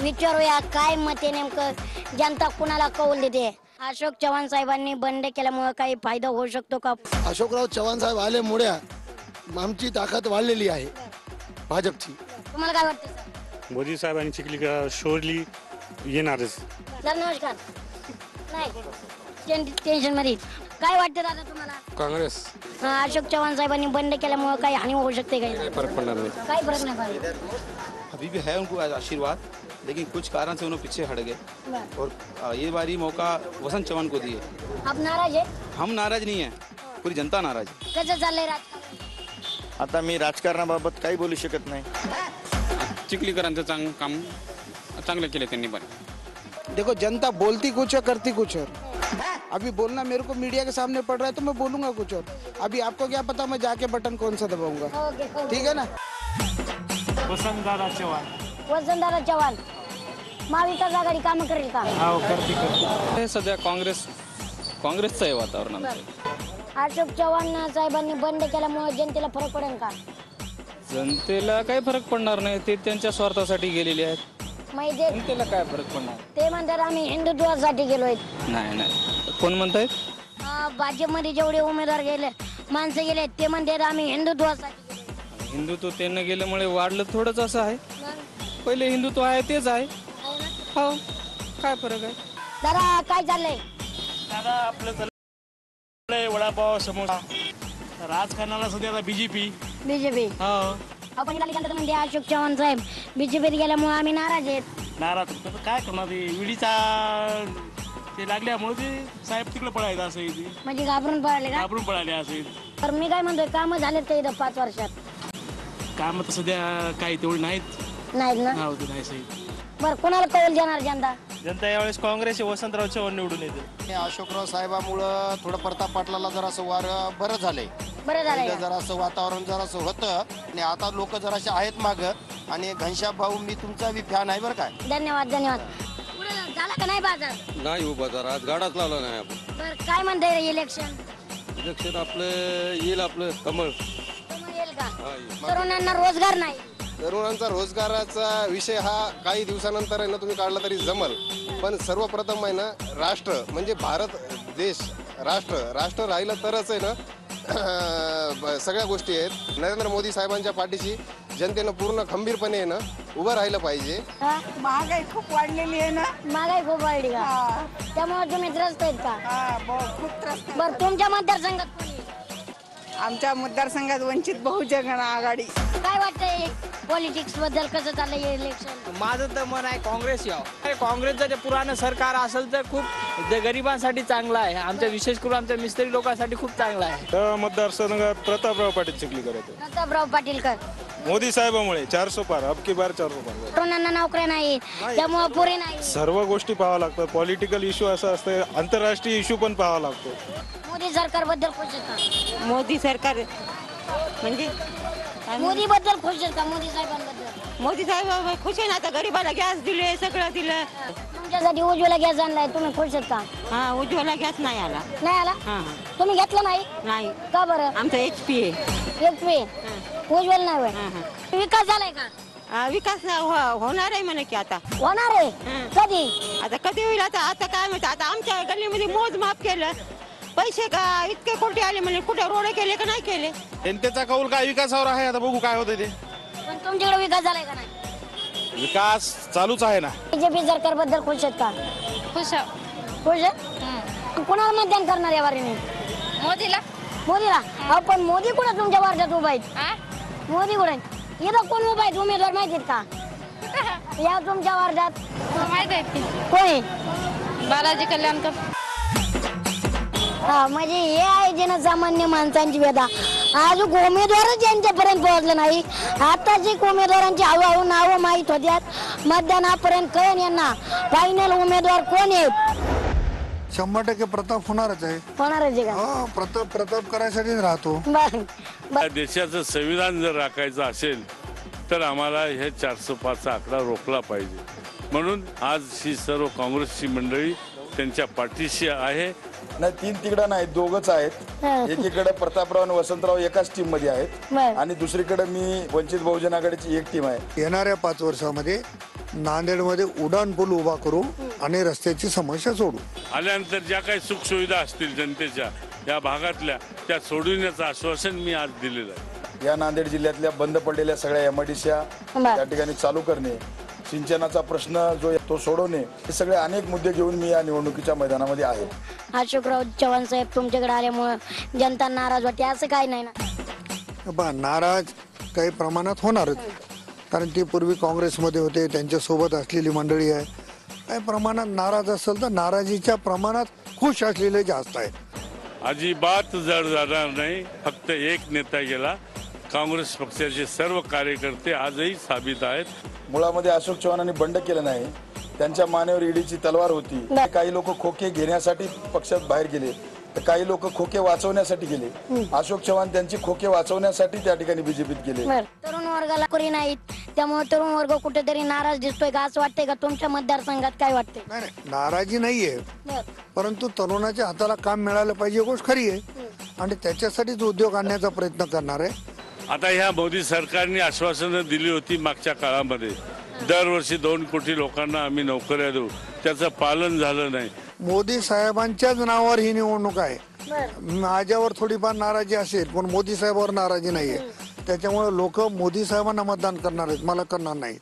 विचारूया काय मते नेमकं जनता कुणाला कौल देते. अशोक चव्हाण साहेबांनी बंड केल्यामुळे काही फायदा होऊ शकतो का? अशोकराव चव्हाण साहेब आल्यामुळे आमची ताकद वाढलेली आहे भाजपची. तुम्हाला काय वाटतं सर? मोदी साहेबांनी शिकली का शोरली येणारच. सर नमस्कार. नाही टेन्शन मध्ये काय वाटतं दादा तुम्हाला? कांग्रेस. अशोक चव्हाण साहेबांनी बंड केल्यामुळे काही हानी होऊ शकते काही? फर्क पड़ना नहीं. काय फरक नाही पडत. अभी भी है उनको आशीर्वाद, लेकिन कुछ कारण से उन्होंने पीछे हट गए और ये बारी मौका वसंत चव्हाण को दिए. आप नाराज आहे? हम नाराज नहीं है, पूरी जनता नाराज है. कसं चाललंय राजकारण? आता मी राजकारणाबाबत काही बोलू शकत नाही. चिखलीकरांचं काम चांगलं केलं त्यांनी पण. देखो जनता बोलती कुछ है करती कुछ और. अभी बोलना मेरे को मीडिया के सामने पड़ रहा है तो मैं बोलूंगा कुछ और. अभी आपको क्या पता मैं जाके बटन कौन सा दबाऊंगा. ठीक है ना. वसंतदादा चव्हाण. वसंतदादा चव्हाण महाविकास आघाडी काम करेल का? हे सध्या काँग्रेसचं आहे वातावरण आमचं. अशोक चव्हाण साहेबांनी बंड केल्यामुळे जनतेला फरक पडेल का? जनतेला काही फरक पडणार नाही, ते त्यांच्या स्वार्थासाठी गेलेले आहेत. म्हणजे जनतेला काय फरक पडणार? ते म्हणतात आम्ही हिंदुत्वासाठी गेलोय. नाही कोण म्हणतायत? भाजपमध्ये जेवढे उमेदवार गेले माणसं गेले ते म्हणतात आम्ही हिंदुत्वासाठी गेलोय. हिंदुत्व त्यांना गेल्यामुळे वाढलं थोडंच असं आहे. पहिले हिंदुत्व आहे तेच आहे. हो काय फरक आहे? दादा काय चाललंय? दादा आपलं चाललंय वडापाव समोसा. राजकारणाला सध्या बीजेपी. हो आपण म्हणजे अशोक चव्हाण साहेब बीजेपीत गेल्यामुळे आम्ही नाराज आहेत. नाराज होतो तर काय करणार? ते विडीचा ते लागल्यामुळे ते साहेब तिकडे पळायचं असं इथे. म्हणजे घाबरून पळाले का? घाबरून पळाले असं इथे. तर मी काय म्हणतोय कामं झालेत का इथं 5 वर्षात? काम तर सध्या काही तेवढी नाहीत. नाहीत ना. हो ते नाही सही. बरं कोणाला कौल देणार जनता? जनता यावेळेस काँग्रेस वसंतराव चव्हाण निवडून येते. अशोकराव साहेबामुळं थोडं प्रताप पाटलाला जरासं वार बरं झालंय. बरं झालंय. जरासं वातावरण जरासं होतं आणि आता लोक जरासे आहेत माग. आणि घनश्याम भाऊ मी तुमचा बी फॅन आहे बरं काय. धन्यवाद. पुढे झाला का नाही बाजार? नाही हो बाजार आज गाडाच लावला नाही आपण. बरं काय म्हणताय इलेक्शन? इलेक्शन आपलं येईल, आपलं कमळ. येईल का? तरुणांना रोजगार नाही. तरुणांचा रोजगाराचा विषय हा काही दिवसानंतर आहे ना तुम्ही काढला तरी जमल. पण सर्वप्रथम आहे ना राष्ट्र म्हणजे भारत देश राष्ट्र राहिलं तरच आहे ना सगळ्या गोष्टी आहेत. नरेंद्र मोदी साहेबांच्या पाठीशी जनतेनं पूर्ण खंबीरपणे आहे ना उभं राहिलं पाहिजे. महागाई खूप वाढलेली आहे ना. महागाई खूप वाढली का? त्यामुळे तुम्ही त्रस्त आहेत का? खूप त्रस्त. बरं तुमच्या मतदारसंघात कोणी? आमच्या मतदारसंघात वंचित बहुजन आघाडी. काय वाटतंय पॉलिटिक्स बद्दल कसं चाललंय इलेक्शन? माझं तर मन आहे काँग्रेस यावं. काँग्रेसचं जे पुराणं सरकार असेल तर खूप गरिबांसाठी चांगलं आहे. आमच्या विशेष करून आमच्या मिस्त्री लोकांसाठी खूप चांगलं आहे. मतदारसंघात प्रतापराव पाटील चिखलीकर येतो. प्रतापराव पाटीलकर. मोदी साहेबांमुळे 400 पार अबकी बार 400 पार. तरुणांना नोकऱ्या नाही त्यामुळे पुरे नाही. सर्व गोष्टी पाहावं लागतात. पॉलिटिकल इश्यू असं असतं, आंतरराष्ट्रीय इश्यू पण पाहावा लागतो. मोदी सरकार बद्दल खुश आहेत का? मोदी सरकार म्हणजे मोदी बद्दल खुश आहेत का? मोदी साहेबांबद्दल? मोदी साहेब खुश आहे ना. आता गरीबाला गॅस दिले, सगळं दिलं. तुमच्यासाठी उज्ज्वला गॅस आणलाय, तुम्ही खुश आहेत का? हा उज्ज्वला गॅस नाही आला. नाही आला? तुम्ही घेतला नाही? नाही. का बरं? आमचा HP आहे. HP उज्ज्वल नाही होय. विकास झालाय का? विकास होणार आहे म्हणे की आता. होणार आहे. कधी? आता कधी होईल आता काय माहिती. आता आमच्या गल्लीमध्ये मोजमाप केलं, पैसे का इतके कोटी आले म्हणजे कुठे रोड केले का नाही केले. जनतेचा कौल काय विकासावर आहे. आता बघू काय होतं ते. पण तुमच्याकडे विकास झालाय का नाही? विकास चालूच आहे ना. बीजेपी सरकार बद्दल खुश आहेत का? खुश आहे. कोणाला मतदान करणार या वारीने? मोदीला. पण मोदी कुठे तुमच्या वार्डात उभा आहेत? मोदी कुठे इथं कोण उभा आहेत उमेदवार माहितीत का? या तुमच्या वार्डात माहित आहे की कोणी? बालाजी कल्याणकर. हा म्हणजे हे आहे जनसामान्य माणसांची व्यथा. अजून उमेदवारच यांच्यापर्यंत पोहोचले नाही. आताची उमेदवारांची हळूहळू नावं माहीत होत्यात. मतदानापर्यंत कळण यांना फायनल उमेदवार कोण आहेत. 100% प्रताप होणारच आहे. होणारच आहे का? प्रताप करायसाठीच राहतो. देशाचं संविधान जर राखायचं असेल तर आम्हाला हे 405चा आकडा रोखला पाहिजे. म्हणून आज ही सर्व काँग्रेसची मंडळी त्यांच्या पाठीशी आहे. नाही 3 तिकडं नाही, दोघच आहेत. एकीकडे प्रतापराव आणि वसंतराव एकाच टीम मध्ये आहेत आणि दुसरीकडे मी वंचित बहुजन आघाडीची एक टीम आहे. येणाऱ्या 5 वर्षामध्ये नांदेडमध्ये उड्डाण पूल उभा करू आणि रस्त्याची समस्या सोडू. आल्यानंतर ज्या काही सुखसुविधा असतील जनतेच्या या भागातल्या त्या सोडविण्याचं आश्वासन मी आज दिलेलं आहे. या नांदेड जिल्ह्यातल्या बंद पडलेल्या सगळ्या MIDCच्या त्या ठिकाणी चालू करणे, सिंचनाचा प्रश्न जो तो सोडवणे, हे सगळे अनेक मुद्दे घेऊन मी या निवडणुकीच्या मैदानामध्ये आहे. अशोकराव चव्हाण साहेब तुमच्याकडे आल्यामुळे जनता नाराज होते असं काही नाही ना? नाराज काही प्रमाणात होणारच, कारण ते पूर्वी काँग्रेसमध्ये होते, त्यांच्यासोबत असलेली मंडळी आहे. काही प्रमाणात नाराज असेल तर नाराजीच्या प्रमाणात खुश असलेले जास्त आहेत. अजिबात जड जाणार नाही. फक्त एक नेता गेला. काँग्रेस पक्षाचे सर्व कार्यकर्ते आजही साबित आहेत. मुळामध्ये अशोक चव्हाणांनी बंड केलं नाही. त्यांच्या मानेवर ईडीची तलवार होती. काही लोक खोके घेण्यासाठी पक्षात बाहेर गेले, तर काही लोक खोके वाचवण्यासाठी गेले. अशोक चव्हाण त्यांची खोके वाचवण्यासाठी त्या ठिकाणी बीजेपीत गेले. तरुण वर्गाला कोणी नाहीत, त्यामुळे तरुण वर्ग कुठेतरी नाराज दिसतोय का असं वाटतंय का? तुमच्या मतदारसंघात काय वाटतंय? नाही, नाराजी नाहीये, परंतु तरुणाच्या हाताला काम मिळालं पाहिजे गोष्ट खरी आहे आणि त्याच्यासाठीच उद्योग आणण्याचा प्रयत्न करणार आहे. आता ह्या मोदी सरकारने आश्वासनं दिली होती मागच्या काळामध्ये, दरवर्षी 2 कोटी लोकांना आम्ही नोकऱ्या देऊ, त्याचं पालन झालं नाही. मोदी साहेबांच्याच नावावर ही निवडणूक आहे. माझ्यावर थोडीफार नाराजी असेल, पण मोदी साहेबांवर नाराजी नाहीये. त्याच्यामुळे लोक मोदी साहेबांना मतदान करणार आहेत, मला करणार नाही.